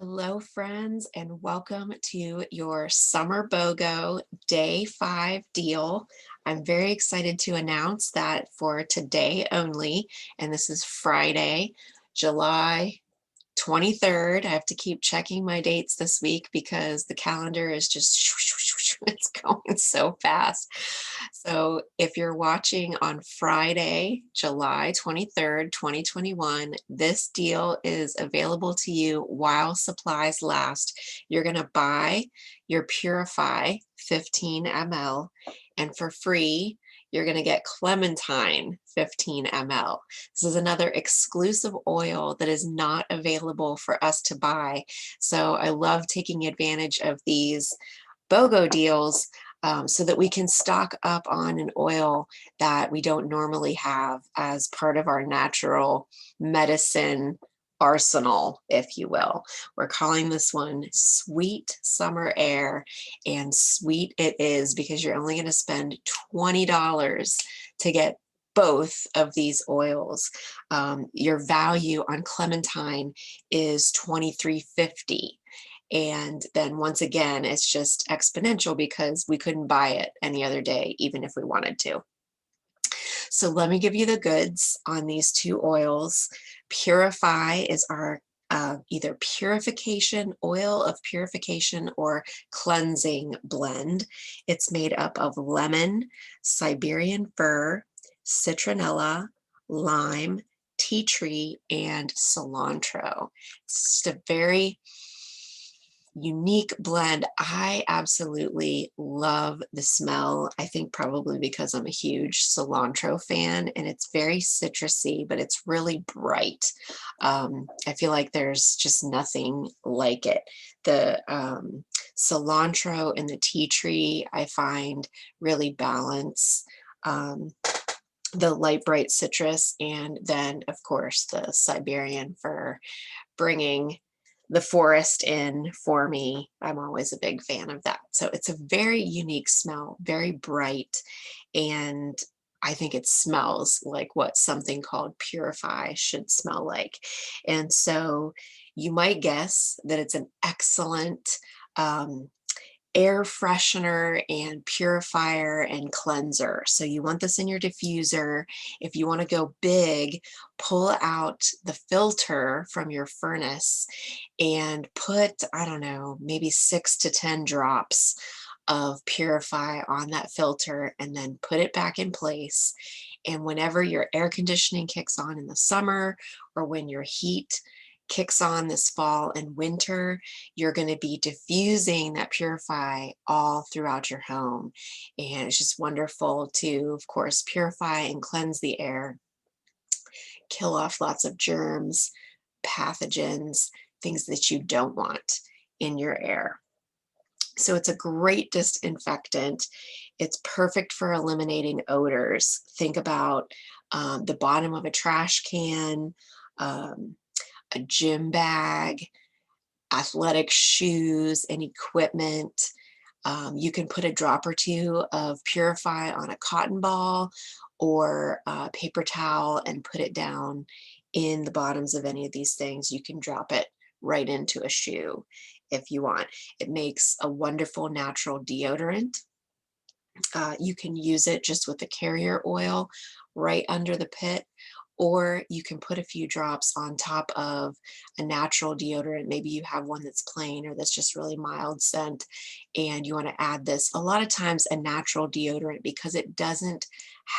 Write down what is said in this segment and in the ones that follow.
Hello, friends, and welcome to your Summer BOGO Day 5 deal. I'm very excited to announce that for today only, and this is Friday, July 23rd. I have to keep checking my dates this week because the calendar is just it's going so fast. So if you're watching on Friday, July 23rd, 2021, this deal is available to you while supplies last. You're going to buy your Purify 15 ml, and for free, you're going to get Clementine 15 ml. This is another exclusive oil that is not available for us to buy. So I love taking advantage of these BOGO deals so that we can stock up on an oil that we don't normally have as part of our natural medicine arsenal, if you will. We're calling this one Sweet Summer Air, and sweet it is because you're only going to spend $20 to get both of these oils. Your value on Clementine is $23.50. And then once again, it's just exponential because we couldn't buy it any other day, even if we wanted to. So let me give you the goods on these two oils. Purify is our either purification, oil of purification, or cleansing blend. It's made up of lemon, Siberian fir, citronella, lime, tea tree, and cilantro. It's just a very unique blend. I absolutely love the smell. I think probably because I'm a huge cilantro fan, and it's very citrusy, but it's really bright. I feel like there's just nothing like it. The cilantro and the tea tree, I find really balance the light bright citrus, and then of course the Siberian fir bringing the forest in for me. I'm always a big fan of that. So it's a very unique smell, very bright, and I think it smells like what something called Purify should smell like. And so you might guess that it's an excellent um, air freshener and purifier and cleanser. So you want this in your diffuser. If you want to go big, pull out the filter from your furnace and put, I don't know, maybe 6 to 10 drops of Purify on that filter, and then put it back in place. And whenever your air conditioning kicks on in the summer, or when your heat kicks on this fall and winter, you're going to be diffusing that Purify all throughout your home. And it's just wonderful to, of course, purify and cleanse the air, kill off lots of germs, pathogens, things that you don't want in your air. So it's a great disinfectant. It's perfect for eliminating odors. Think about the bottom of a trash can, um, a gym bag, athletic shoes and equipment. You can put a drop or two of Purify on a cotton ball or a paper towel and put it down in the bottoms of any of these things. You can drop it right into a shoe if you want. It makes a wonderful natural deodorant. You can use it just with the carrier oil right under the pit, or you can put a few drops on top of a natural deodorant. Maybe you have one that's plain or that's just really mild scent, and you want to add this. A lot of times a natural deodorant, because it doesn't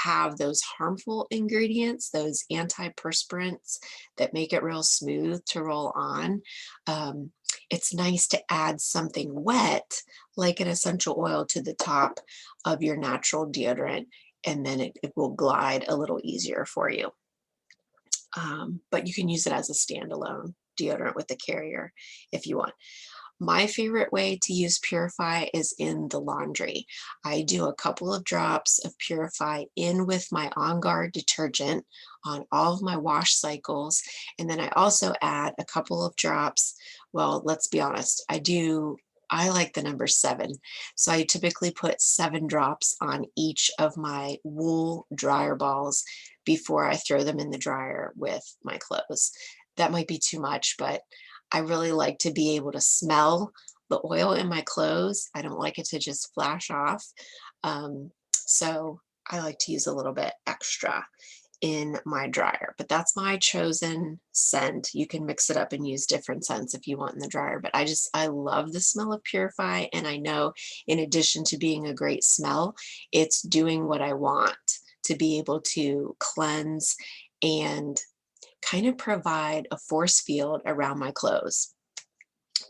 have those harmful ingredients, those antiperspirants that make it real smooth to roll on. It's nice to add something wet like an essential oil to the top of your natural deodorant, and then it will glide a little easier for you. But you can use it as a standalone deodorant with the carrier if you want. My favorite way to use Purify is in the laundry. I do a couple of drops of Purify in with my On Guard detergent on all of my wash cycles. And then I also add a couple of drops. Well, let's be honest, I like the number 7. So I typically put 7 drops on each of my wool dryer balls before I throw them in the dryer with my clothes. That might be too much, but I really like to be able to smell the oil in my clothes. I don't like it to just flash off. So I like to use a little bit extra in my dryer, but that's my chosen scent. You can mix it up and use different scents if you want in the dryer, but I love the smell of Purify. And I know in addition to being a great smell, it's doing what I want to be able to cleanse and kind of provide a force field around my clothes.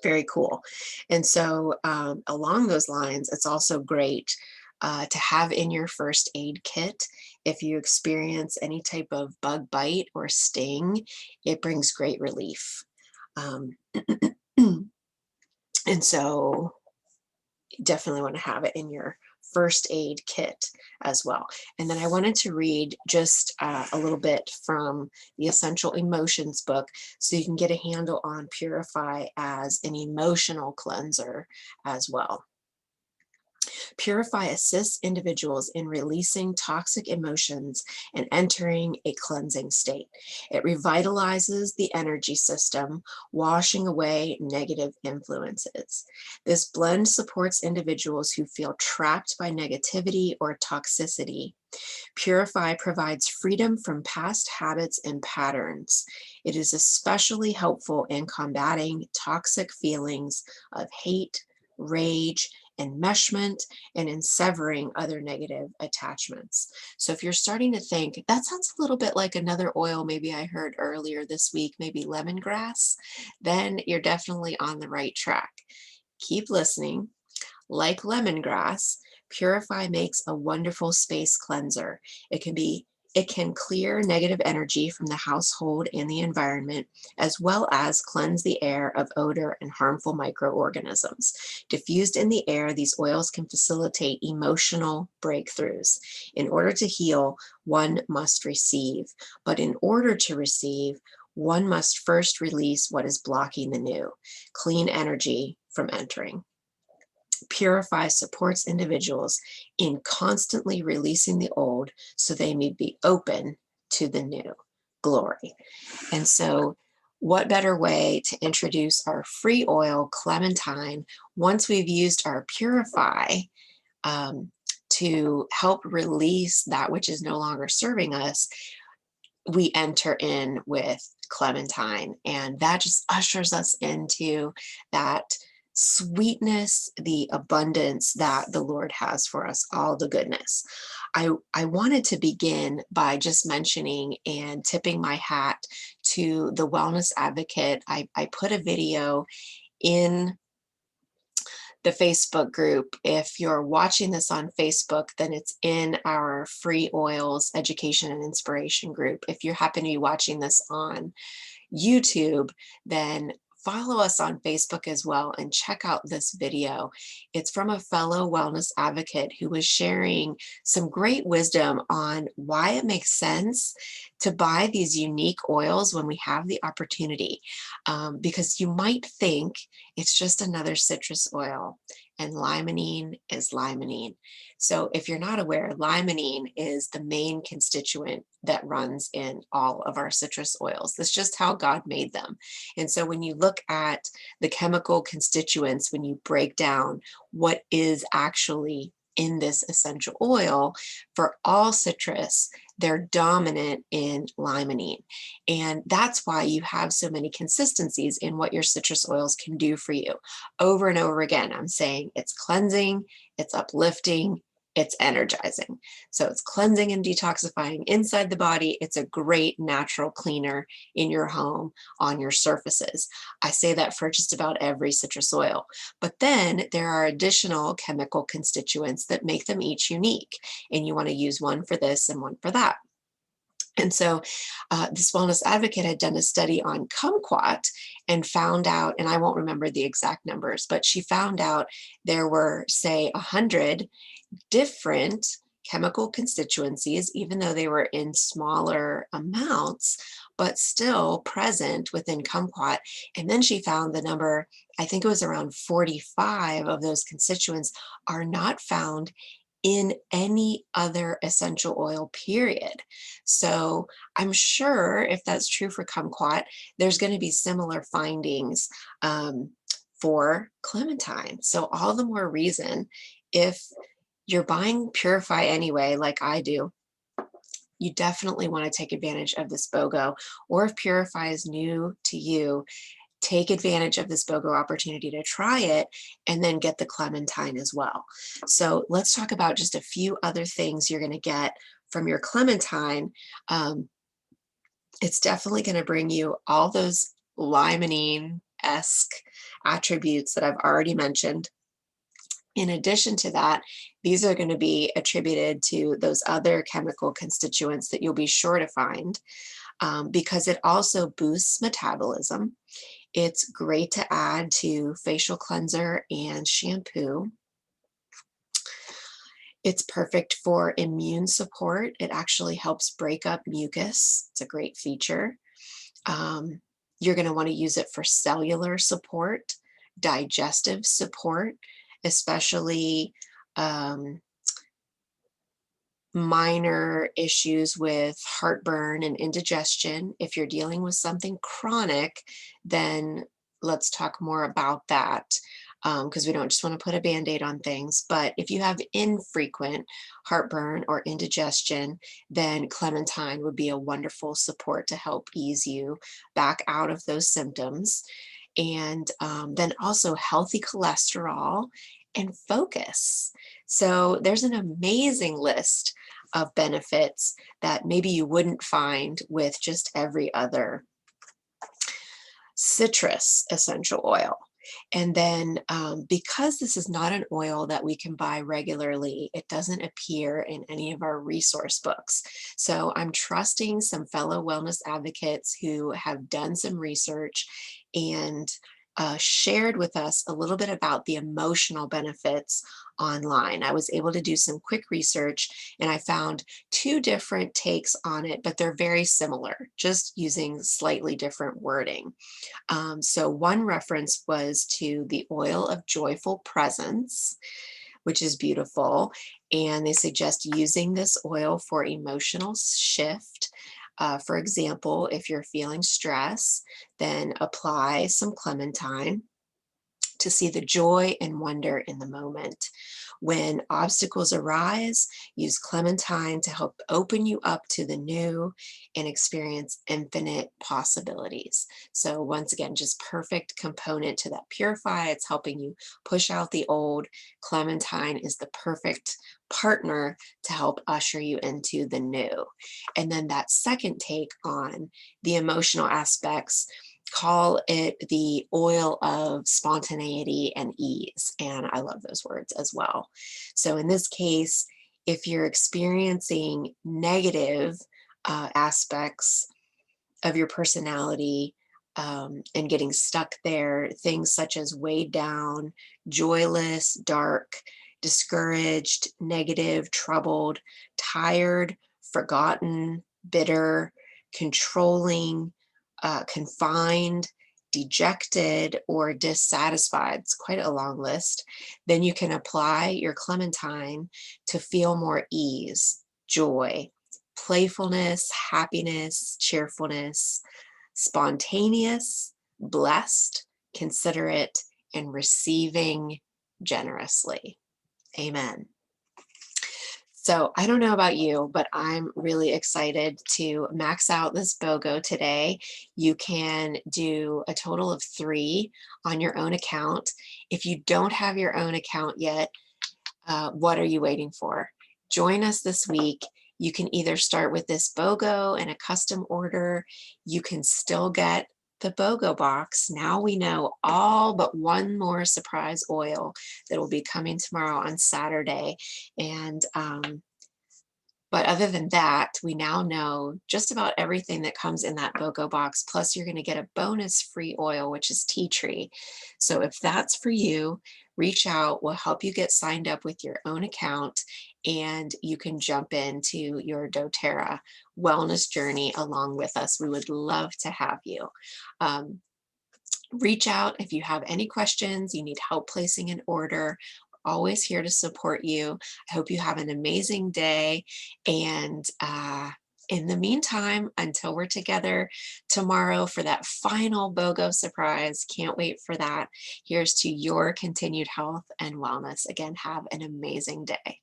Very cool. And so along those lines, it's also great to have in your first aid kit. If you experience any type of bug bite or sting, it brings great relief. Um, and so definitely want to have it in your first aid kit as well. And then I wanted to read just a little bit from the Essential Emotions book so you can get a handle on Purify as an emotional cleanser as well. Purify assists individuals in releasing toxic emotions and entering a cleansing state. It revitalizes the energy system, washing away negative influences. This blend supports individuals who feel trapped by negativity or toxicity. Purify provides freedom from past habits and patterns. It is especially helpful in combating toxic feelings of hate, rage, enmeshment, and in severing other negative attachments. So if you're starting to think, that sounds a little bit like another oil maybe I heard earlier this week, maybe lemongrass, then you're definitely on the right track. Keep listening. Like lemongrass, Purify makes a wonderful space cleanser. It can clear negative energy from the household and the environment, as well as cleanse the air of odor and harmful microorganisms. Diffused in the air, these oils can facilitate emotional breakthroughs. In order to heal, one must receive. But in order to receive, one must first release what is blocking the new, clean energy from entering. Purify supports individuals in constantly releasing the old so they may be open to the new glory. And so, what better way to introduce our free oil, Clementine, once we've used our Purify to help release that which is no longer serving us? We enter in with Clementine, and that just ushers us into that sweetness, the abundance that the Lord has for us, all the goodness. I wanted to begin by just mentioning and tipping my hat to the Wellness Advocate. I put a video in the Facebook group. If you're watching this on Facebook, then it's in our free oils education and inspiration group. If you happen to be watching this on YouTube, then follow us on Facebook as well and check out this video. It's from a fellow wellness advocate who was sharing some great wisdom on why it makes sense to buy these unique oils when we have the opportunity. Because you might think it's just another citrus oil, and limonene is limonene. So if you're not aware, limonene is the main constituent that runs in all of our citrus oils. That's just how God made them. And so when you look at the chemical constituents, when you break down what is actually in this essential oil, for all citrus, they're dominant in limonene. And that's why you have so many consistencies in what your citrus oils can do for you. Over and over again, I'm saying it's cleansing, it's uplifting, it's energizing. So it's cleansing and detoxifying inside the body. It's a great natural cleaner in your home, on your surfaces. I say that for just about every citrus oil. But then there are additional chemical constituents that make them each unique. And you want to use one for this and one for that. And so this wellness advocate had done a study on kumquat and found out, and I won't remember the exact numbers, but she found out there were, say, 100 different chemical constituencies, even though they were in smaller amounts, but still present within kumquat. And then she found the number, I think it was around 45 of those constituents are not found in any other essential oil, period. So I'm sure if that's true for kumquat, there's going to be similar findings for clementine. So all the more reason, if you're buying Purify anyway, like I do, you definitely want to take advantage of this BOGO. Or if Purify is new to you, take advantage of this BOGO opportunity to try it and then get the clementine as well. So let's talk about just a few other things you're going to get from your clementine. It's definitely going to bring you all those limonene-esque attributes that I've already mentioned. In addition to that, these are going to be attributed to those other chemical constituents that you'll be sure to find, because it also boosts metabolism. It's great to add to facial cleanser and shampoo. It's perfect for immune support. It actually helps break up mucus. It's a great feature. You're going to want to use it for cellular support, digestive support, especially minor issues with heartburn and indigestion. If you're dealing with something chronic, then let's talk more about that, because we don't just want to put a Band-Aid on things. But if you have infrequent heartburn or indigestion, then clementine would be a wonderful support to help ease you back out of those symptoms. And then also healthy cholesterol and focus. So there's an amazing list of benefits that maybe you wouldn't find with just every other citrus essential oil. And then because this is not an oil that we can buy regularly, it doesn't appear in any of our resource books. So I'm trusting some fellow wellness advocates who have done some research and shared with us a little bit about the emotional benefits online. I was able to do some quick research and I found two different takes on it, but they're very similar, just using slightly different wording. So one reference was to the oil of joyful presence, which is beautiful. And they suggest using this oil for emotional shift. For example, if you're feeling stress, then apply some clementine to see the joy and wonder in the moment. When obstacles arise, use clementine to help open you up to the new and experience infinite possibilities. So once again, just perfect component to that Purify. It's helping you push out the old. Clementine is the perfect partner to help usher you into the new. And then that second take on the emotional aspects, call it the oil of spontaneity and ease. And I love those words as well. So in this case, if you're experiencing negative aspects of your personality and getting stuck there, things such as weighed down, joyless, dark, discouraged, negative, troubled, tired, forgotten, bitter, controlling, confined, dejected, or dissatisfied, it's quite a long list, then you can apply your clementine to feel more ease, joy, playfulness, happiness, cheerfulness, spontaneous, blessed, considerate, and receiving generously. Amen. So I don't know about you, but I'm really excited to max out this BOGO today. You can do a total of 3 on your own account. If you don't have your own account yet, what are you waiting for? Join us this week. You can either start with this BOGO and a custom order. You can still get the BOGO box. Now we know all but one more surprise oil that will be coming tomorrow on Saturday. And but other than that, we now know just about everything that comes in that BOGO box. Plus, you're going to get a bonus free oil, which is tea tree. So if that's for you, reach out. We'll help you get signed up with your own account, and you can jump into your doTERRA wellness journey along with us. We would love to have you. Reach out if you have any questions, you need help placing an order, always here to support you. I hope you have an amazing day. And in the meantime, until we're together tomorrow for that final BOGO surprise, can't wait for that. Here's to your continued health and wellness. Again, have an amazing day.